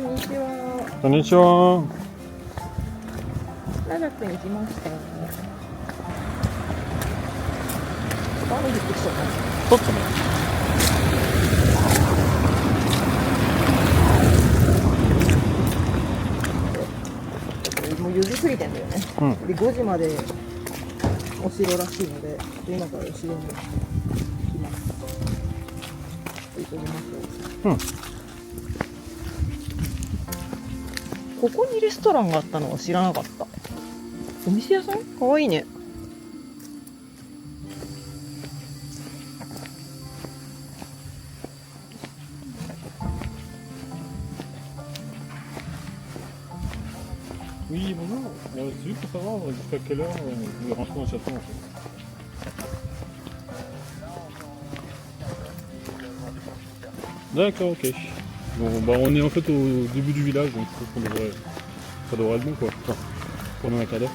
んにちは。こんにちは。ラジャクに行きました。雨降ってきちゃった。ちょっとね。もう4時過ぎてんだよね。うん。で5時までお城らしいので、今からお城に行きます。急ぎましょう。うん。ここにレストランがあったのは知らなかった。お店屋さん？かわいいね。Oui, bonjour. C'est juste pour savoir jusqu'à quelle heure nous rentrons au château en fait. D'accord, ok. Bon, bah on est en fait au début du village, donc je pense qu'on devrait... ça devrait être bon quoi. Enfin, pendant un quart d'heure.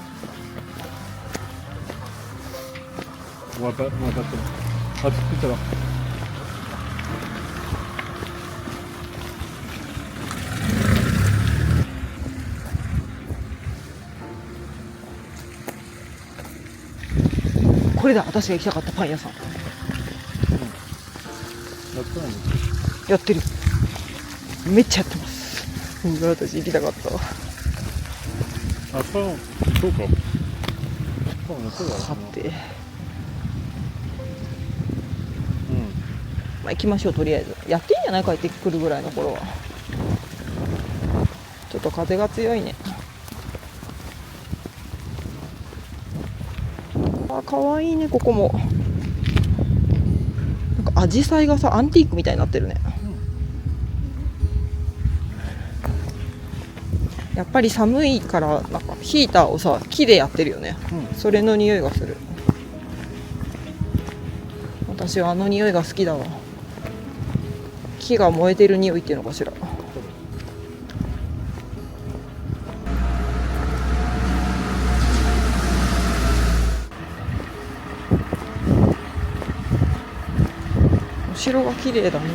On va pas très loin. À tout de suite alors. これだ、私が行きたかったパン屋さん。やってる。めっちゃやってます。私行きたかったわ。あ、そうか。さて、まあ行きましょう。とりあえずやっていいんじゃない？帰ってくるぐらいの頃は。ちょっと風が強いね。あ、かわいいね。ここもなんかアジサイがさ、アンティークみたいになってるね。やっぱり寒いからなんかヒーターをさ、木でやってるよね。それの匂いがする。私はあの匂いが好きだわ。木が燃えてる匂いっていうのかしら。お城が綺麗だね。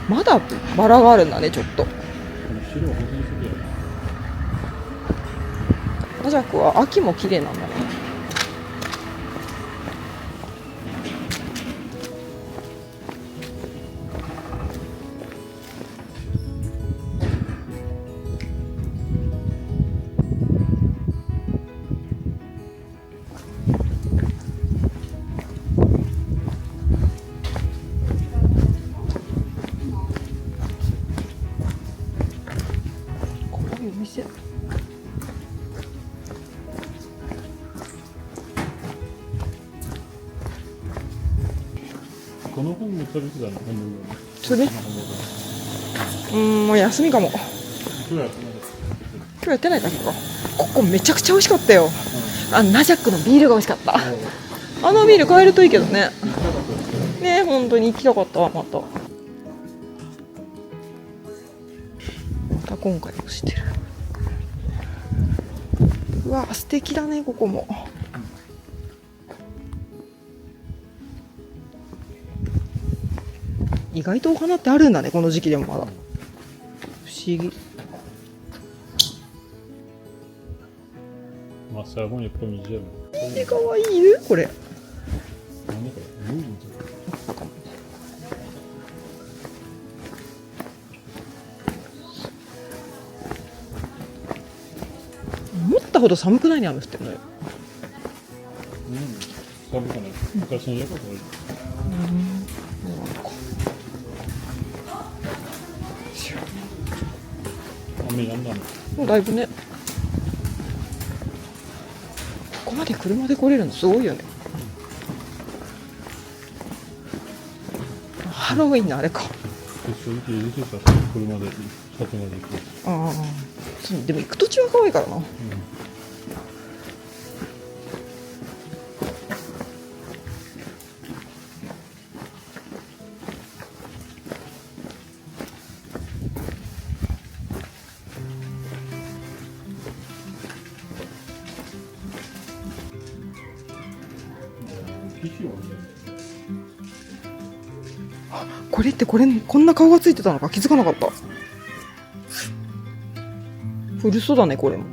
まだバラがあるんだね、ちょっと。ラジャクは秋も綺麗なんだね。こういう店。この本も食べてたの？それ？もう休みかも。今日やってないかそっか。ここめちゃくちゃ美味しかったよ。ナジャックのビールが美味しかった。あのビール買えるといいけどね。ね、本当に行きたかったわ。また今回もしてる。うわ、素敵だね、ここも。意外とお花ってあるんだね、この時期でもまだ。不思議。まあ、c'est avant les premiers gels. かわいい犬これ。思ったほど寒くないね、雨降ってるのよ。寒くない。昔のやつは雨やんだの。もうだいぶね。ここまで車で来れるのすごいよね。ハロウィンのあれか。正直入れてた車でシャツまで行く。ああ、でも行く途中は可愛いからな。これってこんな顔がついてたのか気づかなかった。古そうだねこれも。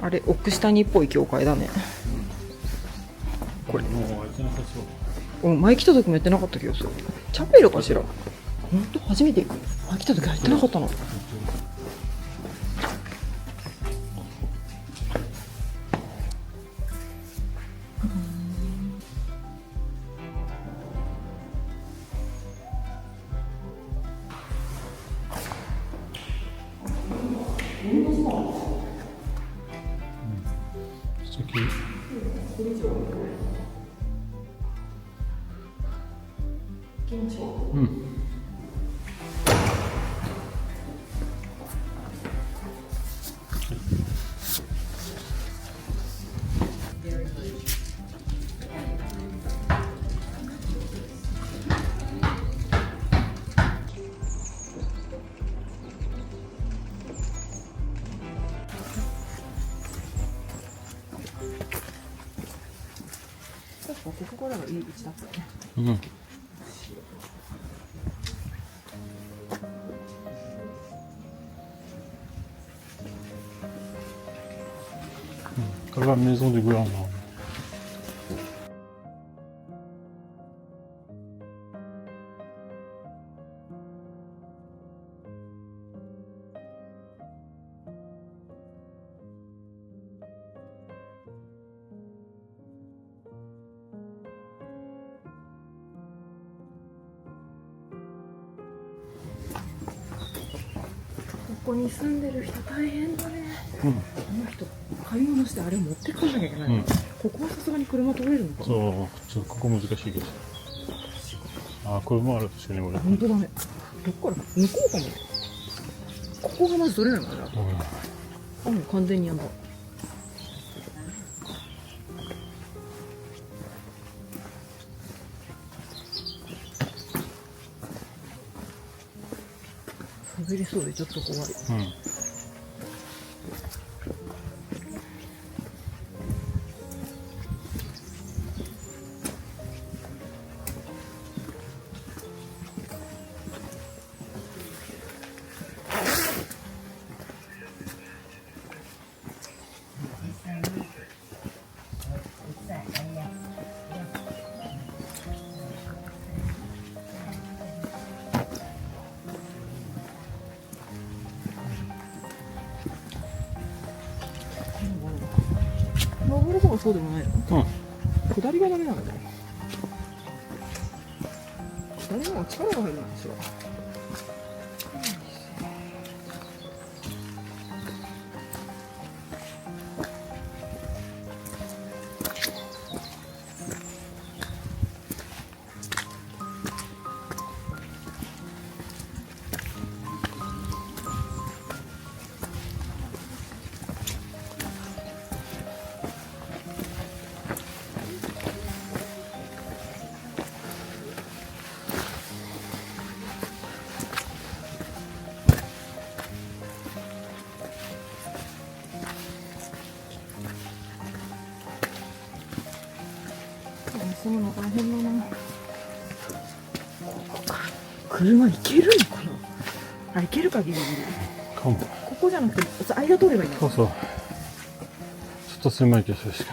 あれ奥下にっぽい教会だね。これもう開いてなさそう。前来た時もやってなかった気がする。チャペルかしら。ほんと初めて行く。前来た時入ってなかったの。素敵。うん。ここからがいい位置だったね。うん。Comme la maison du gouvernement.ここに住んでる人大変だね。あの人買い物してあれ持ってかなきゃいけない、ここはさすがに車通れるのかな。そう、ちょっとここ難しいけど。あ、車ある、確かに俺。本当だね。どっから向こうかもね。ここがまず取れないからな。あ、もう完全にやんだ。滑りそうでちょっと怖い。うん。登る方がそうでもないの？うん。下りがダメなんだよ。下りの方が力が入るんですよ。その大変だな。車行けるのかな。あ、行けるかギリギリ。かも。ここじゃなくて間通ればいいの。そうそう。ちょっと狭い気がするけど。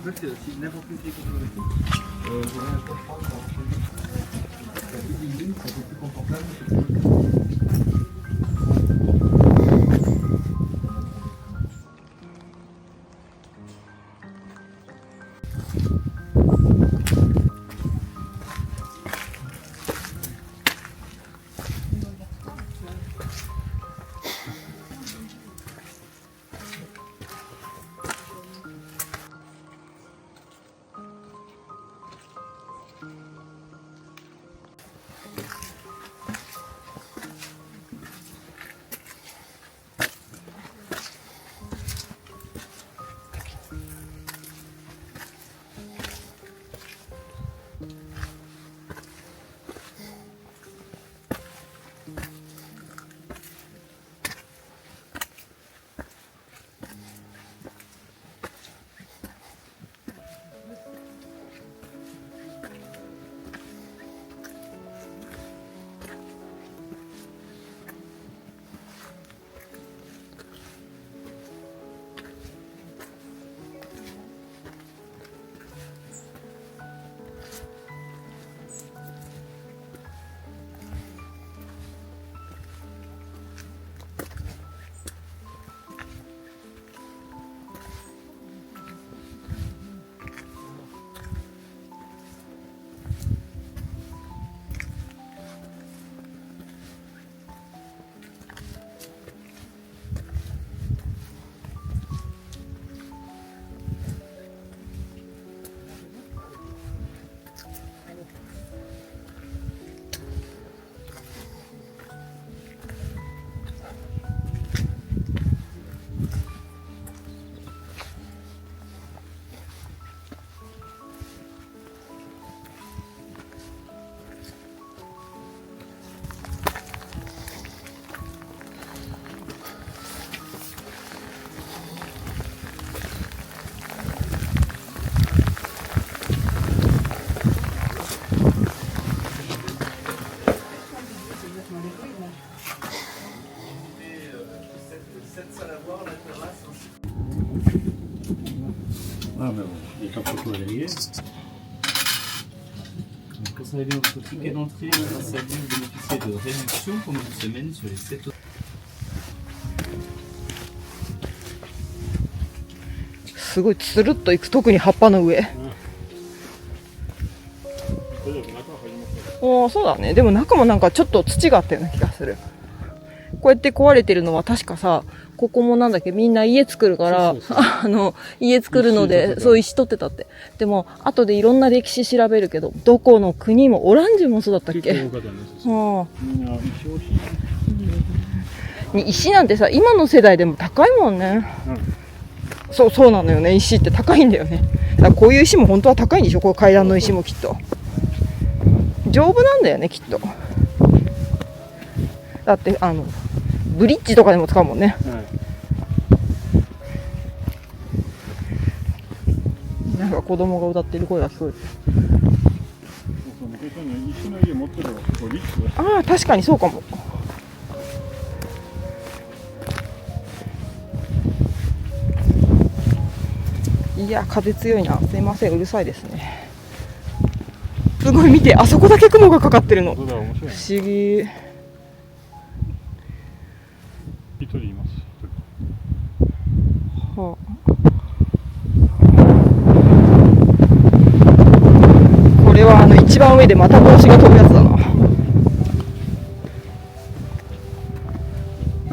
fait, c'est aussi n'importe quelle photographie. J'aurais un peu prendre la petite ligne, c'est un peu plus confortable. Ah, mais bon, il est en photo derrière. Quand ça revient au ticket d'entrée, ça vient bénéficier de réduction pendant une semaine sur les 7 autres. すごいつるっといく、特に葉っぱの上。大丈夫、中入りますか？おー、そうだね。でも中もなんかちょっと土があったような気がする。こうやって壊れてるのは確かさ、ここもなんだっけ、みんな家作るから、家作るので、そう石取ってたって。でも、後でいろんな歴史調べるけど、どこの国も、オランジュもそうだったっけ？結構多かったんですよ。はあ、みんな石欲しい。石なんてさ、今の世代でも高いもんね。そうなのよね。石って高いんだよね。だからこういう石も本当は高いんでしょ、こう階段の石もきっと。丈夫なんだよね、きっと。だってブリッジとかでも使うもんね。なんか子供が歌ってる声が聞こえる。昔の石の家持ってるのこうリッチだ。ああ、確かにそうかも。いや、風強いな。すいません、うるさいですね。すごい、見て、あそこだけ雲がかかってるの。不そうだ、面白い。思議。一人います。はあ、これは一番上でまた帽子が飛ぶやつだな。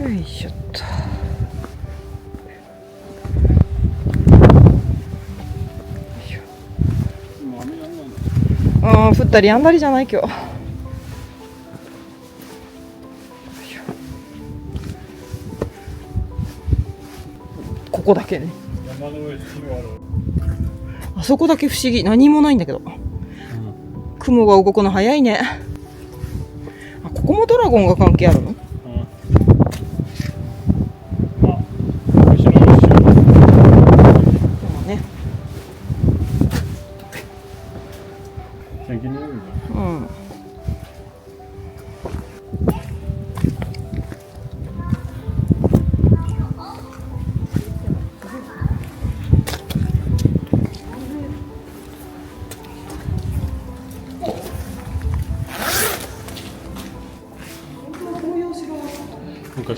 よいしょっと。今雨やんないの？降ったりやんだりじゃない今日。ここだけね。山の上に木がある。あそこだけ不思議。何もないんだけど。雲が動くの早いね。あ、ここもドラゴンが関係あるの？まあ、石の一種。ね。天気によるんだ。うん。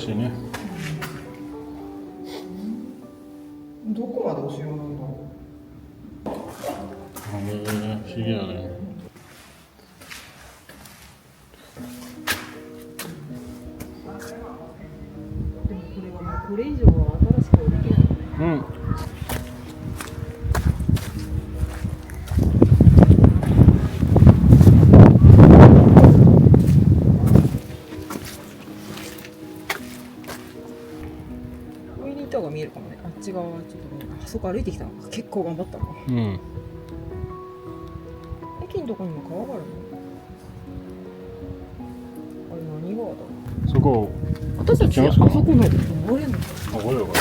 しいね。どこまでお城なんだろ不思議だね。う。でもこれはもうこれ以上は新しくはできないよね。うん。上に板が見えるかもね。あっち側はちょっとね、あそこ歩いてきたのか。結構頑張ったな。うん。駅のとこにも川があるの。あれ何川だろそこ、う。私たちあ行きますかそこの登れんのか。あ、これよか。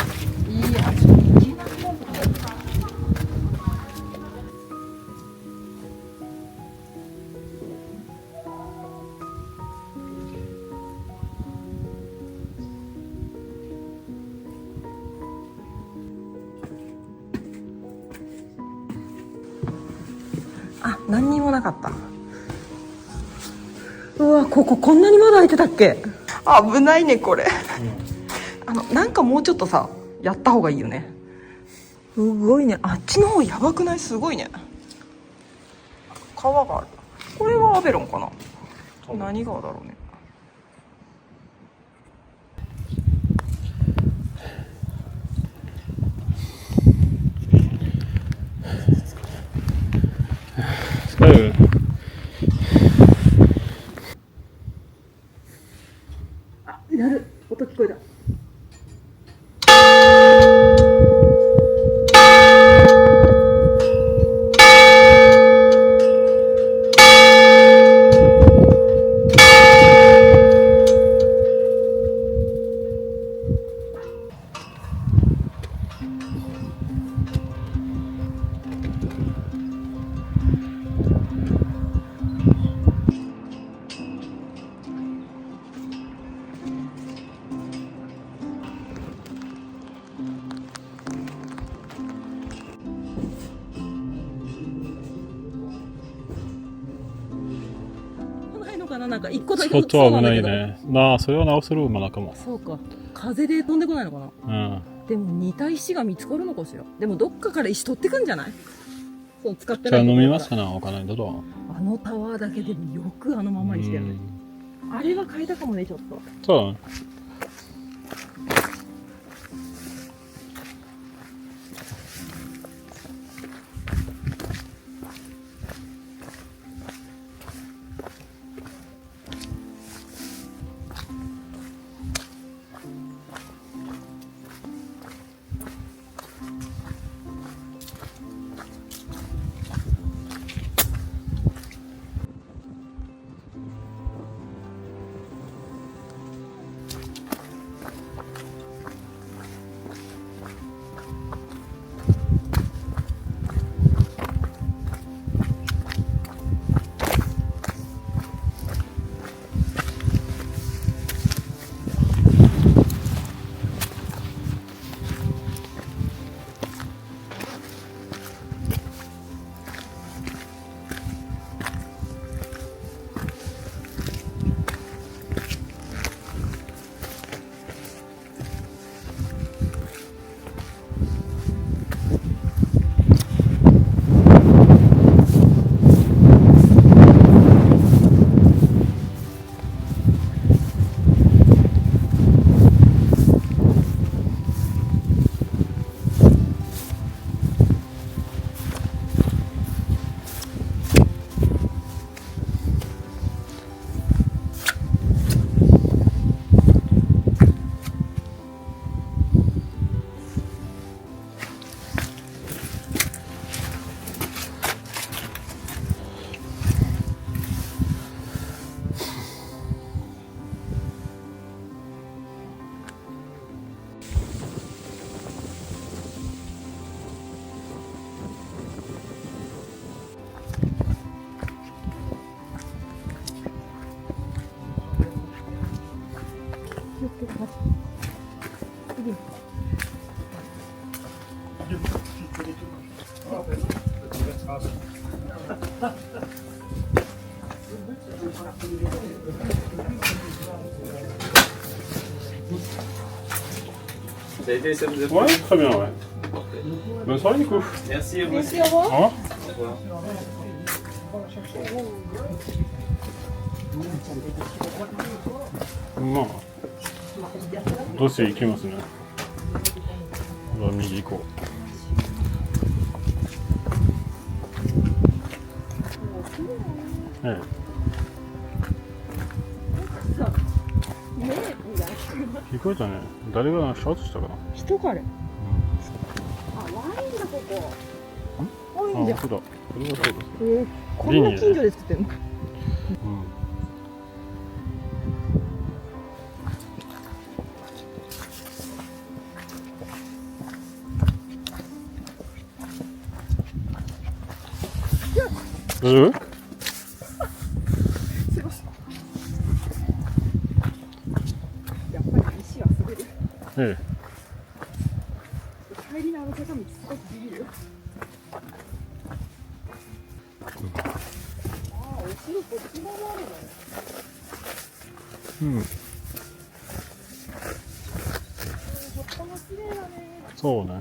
いや、ちょっと行けないもんだよ。あ、何にもなかった。うわ、こここんなにまだ開いてたっけ。危ないねこれ。なんかもうちょっとさやった方がいいよね。すごいね、あっちの方やばくない？すごいね。川がある。これはアベロンかな。何川だろうね。あ、やる。音聞こえた。なんか一個だけちょっと危ないね。なあ、それは直せる馬だかも。そうか。風で飛んでこないのかな。うん。でも似た石が見つかるのかしら。でもどっかから石取ってくんじゃない？そう使ってじゃあない。飲みますかな、お金だと。あのタワーだけでもよくあのままにしてるね。あれは変えたかもねちょっと。そうだね。Ça a été, ça vous a plu? Ouais, très bien, ouais. Bonne soirée, Nico. Merci à vous aussi. Merci, au revoir. Au revoir. Au revoir. まあ、どうせ行きますね。じゃあ右行こう。ええ。聞こえたね。誰がシャツしたかな。人かれ。あ、ワインだここ。ワインじゃん。あ、そうだ。これはそうです。こんな近所で作ってんの。うん。大丈夫？すいません。やっぱり石は滑る。え帰りのあの坂道すごくビビるよ。ああ、お城こっち側もあるの。え。うん。葉っぱが綺麗だね。そうね。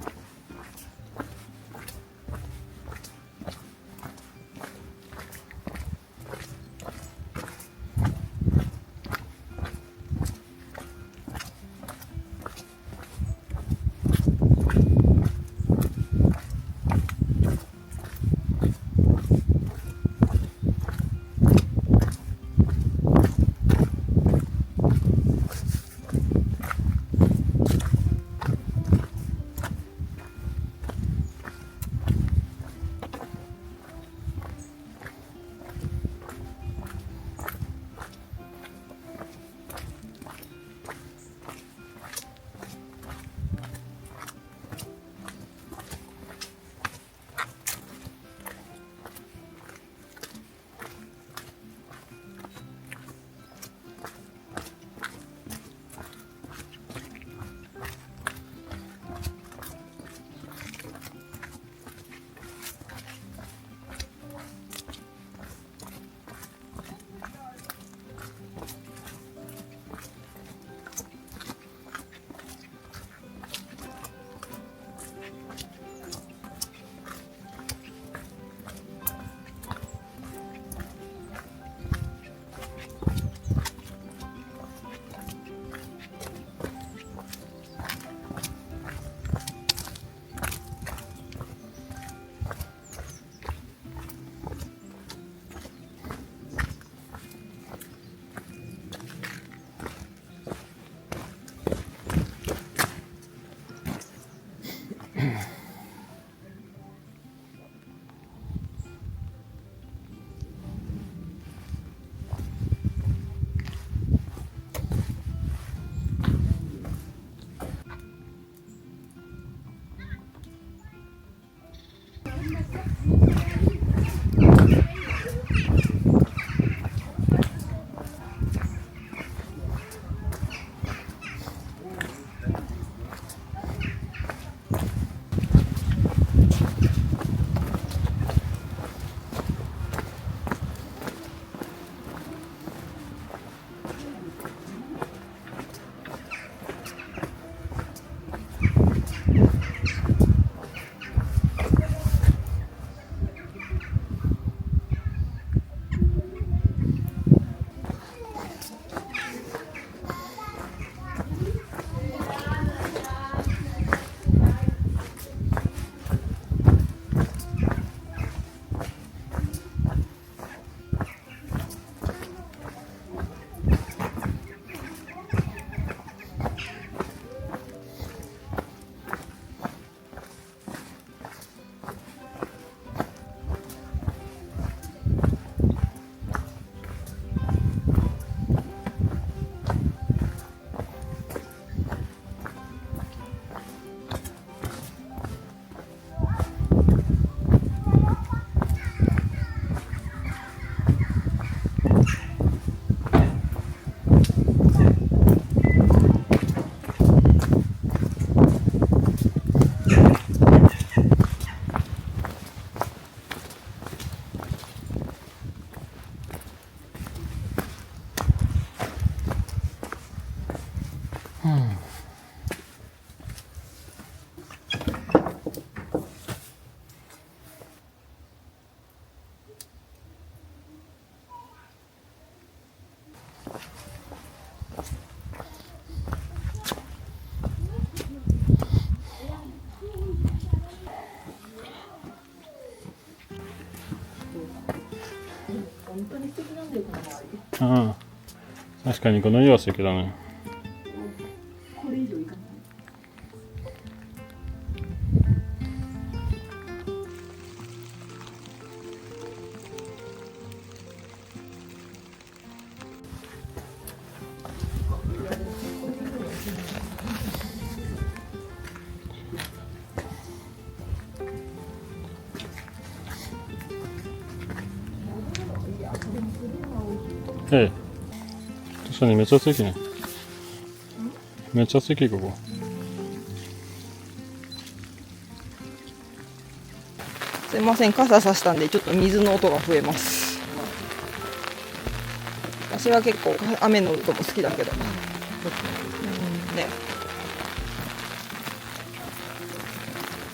ああ、確かにこの色は素敵だね。これ以上いかない。ええ。確かにめっちゃ素敵ね。めっちゃ素敵ここ。すいません、傘さしたんでちょっと水の音が増えます。私は結構雨の音も好きだけど、ね、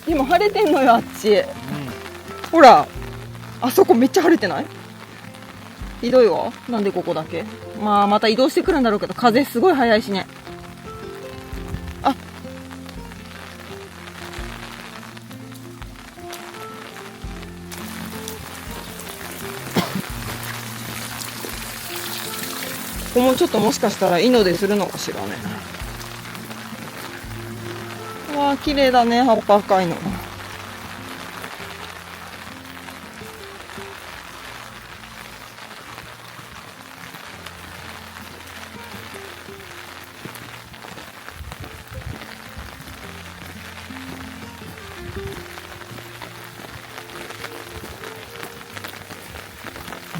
でも晴れてんのよあっち、ほらあそこめっちゃ晴れてない？ひどいわ。なんでここだけ？まあまた移動してくるんだろうけど、風すごい速いしね。あ、ここもちょっともしかしたらイノでするのかしらね。わあ綺麗だね、葉っぱ赤いの。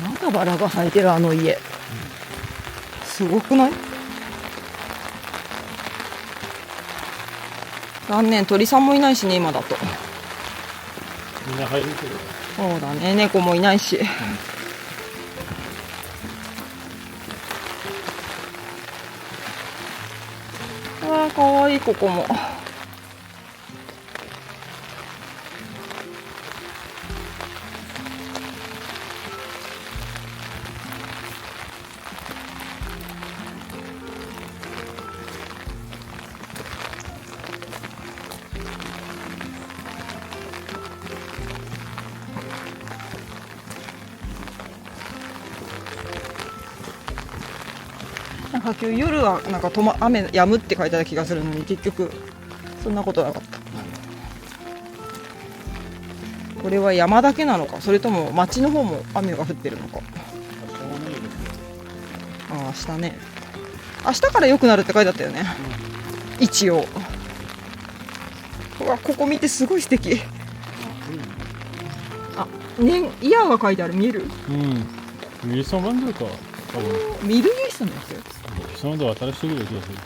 まだバラが咲いてる、あの家。すごくない？残念、鳥さんもいないしね、今だと。みんな入るけど。そうだね、猫もいないし。わあ、かわいい、ここも。なんか今日夜はなんか雨止むって書いてあった気がするのに、結局そんなことなかった。これは山だけなのか、それとも町の方も雨が降ってるのか。ああ、明日ね、明日から良くなるって書いてあったよね、一応。うわ、ここ見て、すごい素敵。あ、ね、イヤーが書いてある、見える？うん。ミリソンバンドか。多分。ミルユイさんのやつ。その後新しすぎる気がする。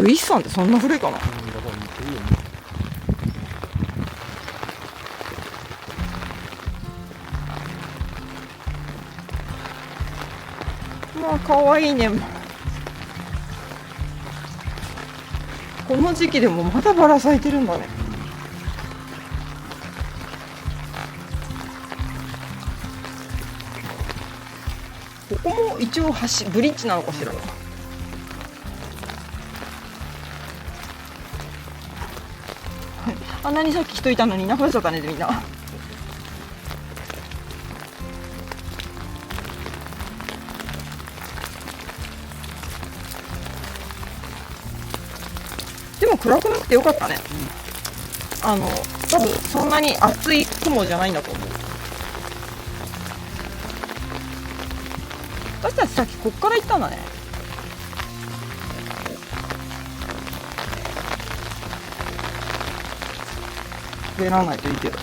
ユイさんってそんな古いかな。だから似てるよね。まあ可愛いね。この時期でもまだバラ咲いてるんだね。ここも一応ブリッジなのかしら。あんなにさっき人いたのにいなくなっちゃったね、みんな。でも暗くなってよかったね。多分そんなに厚い雲じゃないんだと思う。私たちさっきこっから行ったんだね。滑らないといいけど。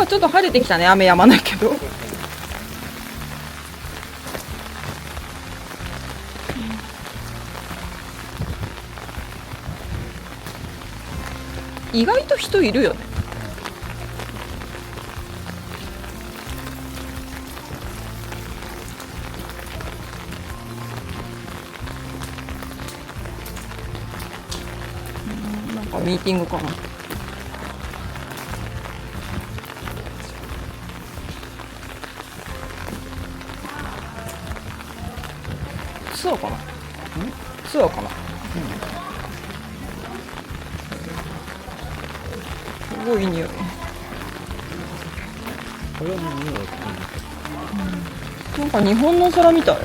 ちょっと晴れてきたね。雨止まないけど。意外と人いるよね。なんかミーティングかな。ツアーかな。ツアーかな。すごいいい匂い。なんか日本の空みたい。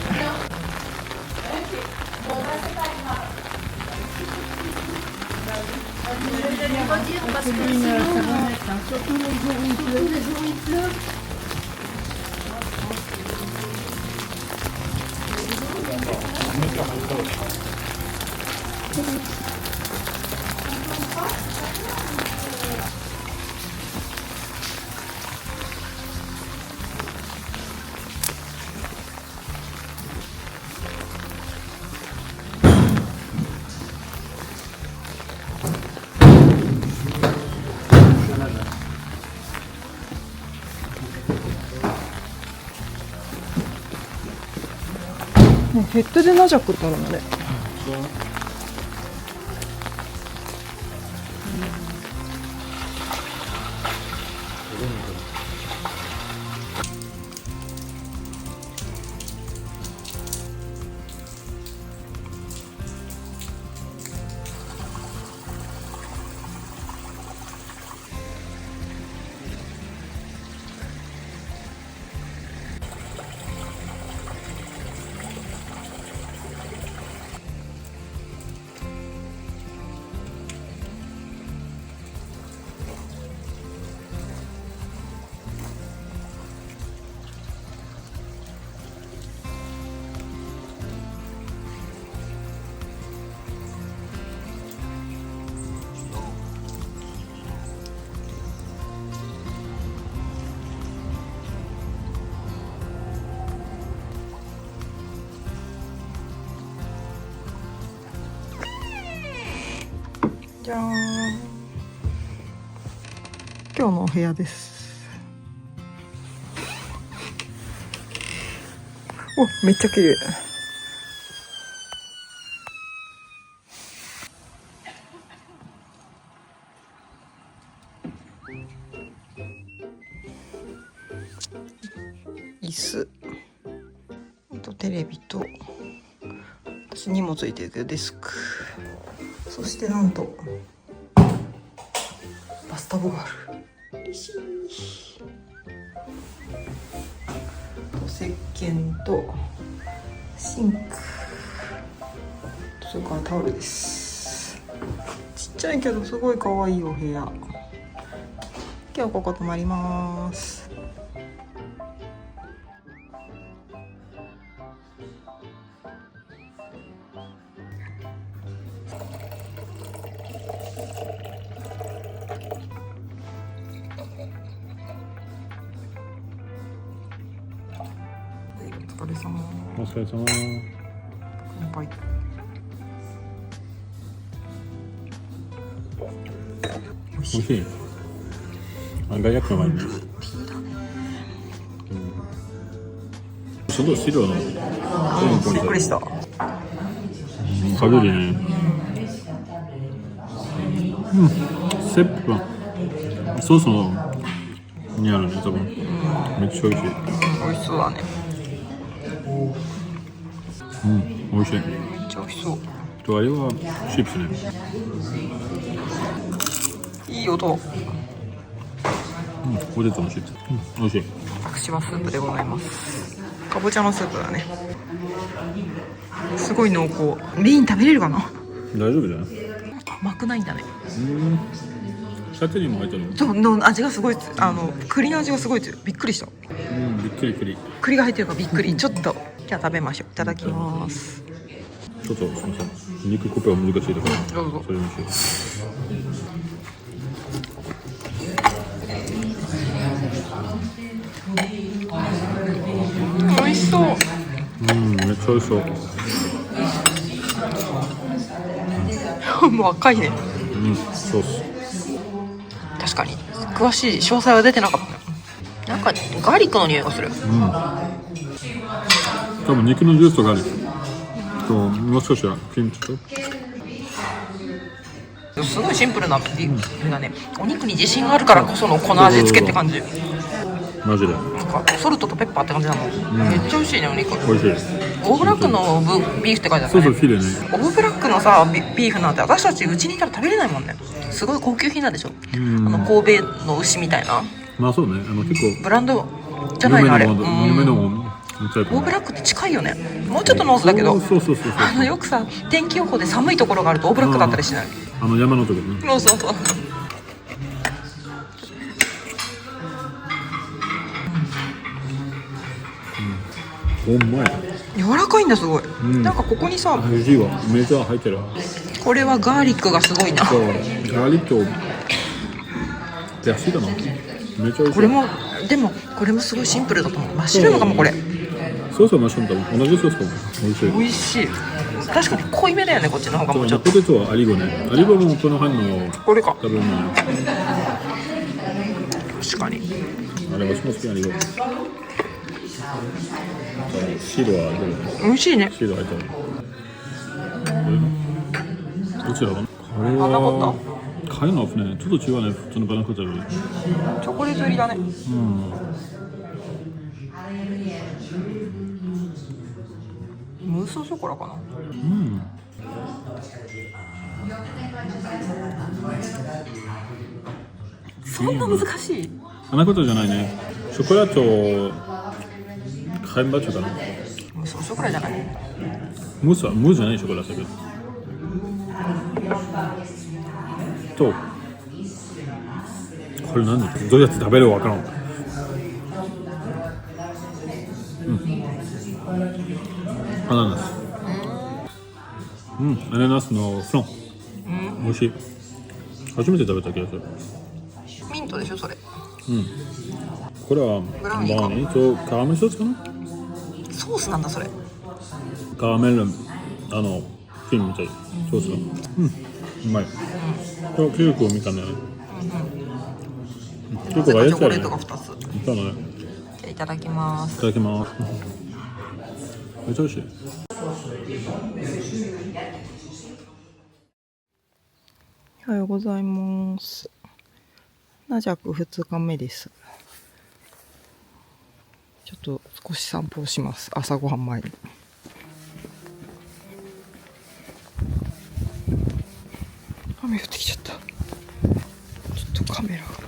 ヘッドでナジャックってあるんだね。じゃーん。今日のお部屋です。お、めっちゃ綺麗。椅子、あとテレビと、私にもついてるけどデスク。そしてなんとバスタブがある。嬉しい。石鹸とシンク、それからタオルです。ちっちゃいけどすごい可愛いお部屋。今日はここ泊まります。お疲れ様。お疲れ様。乾杯。美味しい。美味しい。案外焼くのがいいね。すごい白の。びっくりした。軽いね。セップはソースのにあるね、多分。めっちゃ美味しい。美味しそうだね。美味しい。めっちゃ美味しそう。とあれはチップスね。いい音。ポテトのチップス。美味しい。福島スープでございます。かぼちゃのスープだね。すごい濃厚。メイン食べれるかな。大丈夫じゃない？甘くないんだね。シャテにも入ってるの？そうの味がすごい栗の味がすごい強い。びっくりした。びっくり栗。栗が入ってるからびっくり。ちょっとじゃあ食べましょう。いただきます。ちょっとすみません。肉コペは難しいだから。どうぞ。それにしよう。味しそう。めっちゃ美味しそう。もう赤いね。ソース。確かに詳しい詳細は出てなかった。なんかガーリックの匂いがする。多分肉のジュースとガーリックともう少しはキムチと。すごいシンプルなビーフだね。お肉に自信があるからこその粉味付けって感じ。マジでなんかソルトとペッパーって感じなの。めっちゃ美味しいねお肉。美味しい。オーブラックのビーフって書いてあるね。そうそう、フィレね。オーブラックのさビーフなんて私たちうちにいたら食べれないもんね。すごい高級品なんでしょ。神戸の牛みたいな。まあそうね、結構ブランドじゃないのあれ。夢のオーブラックって近いよね。もうちょっとノースだけど。そうよくさ天気予報で寒いところがあるとオーブラックだったりしない。山のとこね。そう。ほんまや。柔らかいんだすごい。なんかここにさ味はめっちゃ入ってる。これはガーリックがすごいな。そう、ガーリックと安いかな。めっちゃ美味しい。これもでもこれもすごいシンプルだと思う。マッシュルームかもこれ。ソースはマッシュルームと同じソースかも。美味しい。美味しい。確かに濃いめだよねこっちの方がもうちょっと。ポテトはアリゴね。アリゴもこの辺のこれか。多分ね。確かに。あれ私も好きアリゴ。シードはどれ？美味しいね。シード入ってる。どちらかな？これパナコッはカイナフね。ちょっと違うね。普通のパナコッタより。チョコレート入りだね。ムースショコラかな。そんな難しい？パナコッタじゃないね。ショコラとカインバッチョかな。ムースショコラじゃない。ムースじゃないショコラだけど。とこれ何だっけ？どうやって食べるかわからん。アナナス。アナナスのフラン。美味しい。初めて食べた気がする。ミントでしょそれ。これはブラウニーかバーニーとカラメルソースかな。ソースなんだそれ。カラメルピンみたいソースがうまい。これはキルコみたいなね。キルコがやつやね。チョコレートが2つ。いたのね。じゃあいただきます。いただきます。めっちゃ美味しい。おはようございます。ナジャク2日目です。ちょっと少し散歩をします。朝ごはん前に。雨降ってきちゃった。ちょっとカメラが。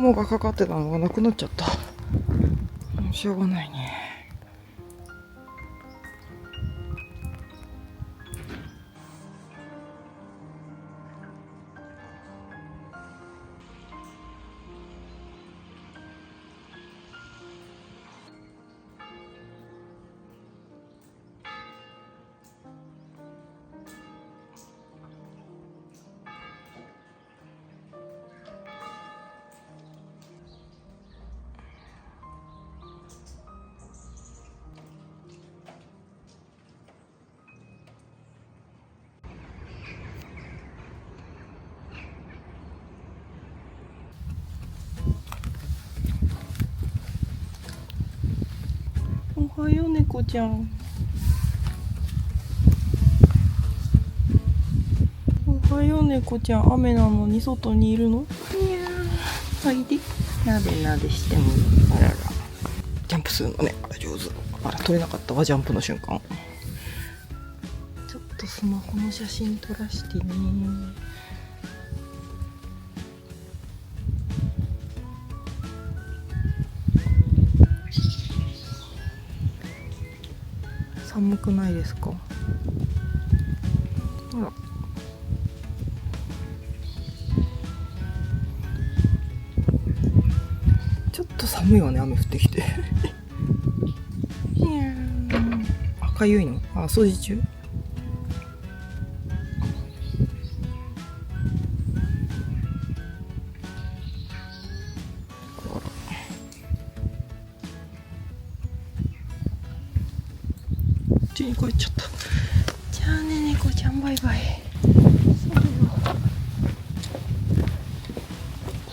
雲がかかってたのがなくなっちゃった。しょうがないね。おはよう猫ちゃん。おはよう猫ちゃん。雨なのに外にいるの？いやー、はいで。なでなでしてもいい。あらら。ジャンプするのね。上手。あら、撮れなかったわ、ジャンプの瞬間。ちょっとスマホの写真撮らしてね。寒くないですか？あら。ちょっと寒いわね、雨降ってきて。あ、かゆいの？あ、掃除中？あら。家に帰っちゃった。じゃあね、猫ちゃん、バイバイ。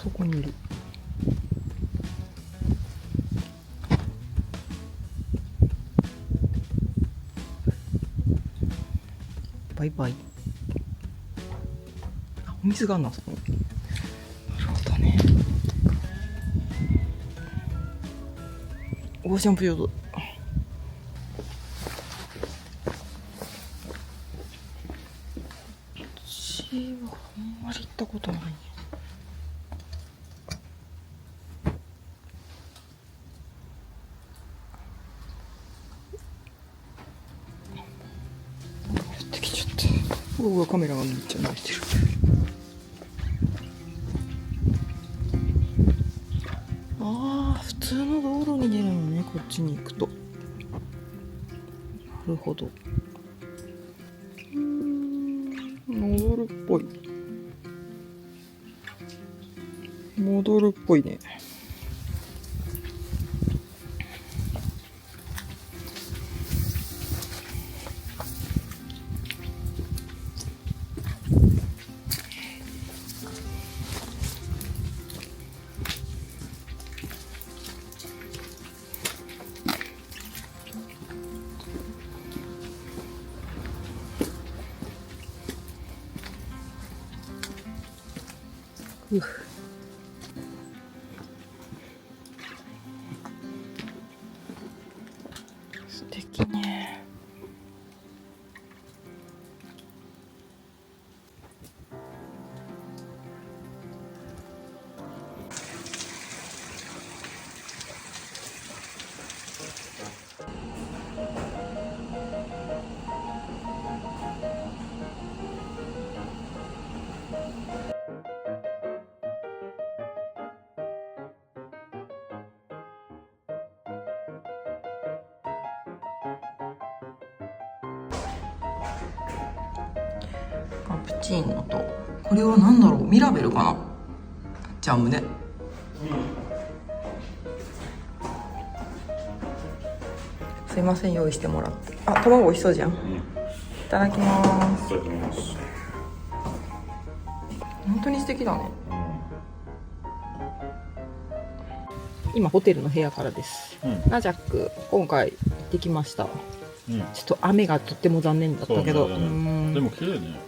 そこにいる。バイバイ。あ、お水があるな、そこに。なるほどね。おー、ジャンプ上手。あんまり行ったことないね。降ってきちゃった。うわ、カメラがめっちゃ慣れてる。ああ、普通の道路に出るのね、こっちに行くと。なるほど。戻るっぽい。戻るっぽいね。素敵ね。カプチーノと、これは何だろう、ミラベルかな、ジャムね。すいません、用意してもらって。あ、卵美味しそうじゃん。いただきます。本当に素敵だね。今ホテルの部屋からです。ナジャック今回行ってきました。ちょっと雨がとっても残念だったけど、でも綺麗ね。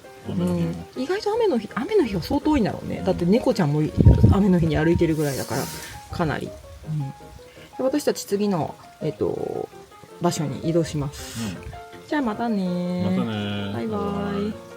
意外と雨の日は相当多いんだろうね。だって猫ちゃんも雨の日に歩いてるぐらいだからかなり。で私たち次の場所に移動します。じゃあまたね。またね。バイバイ。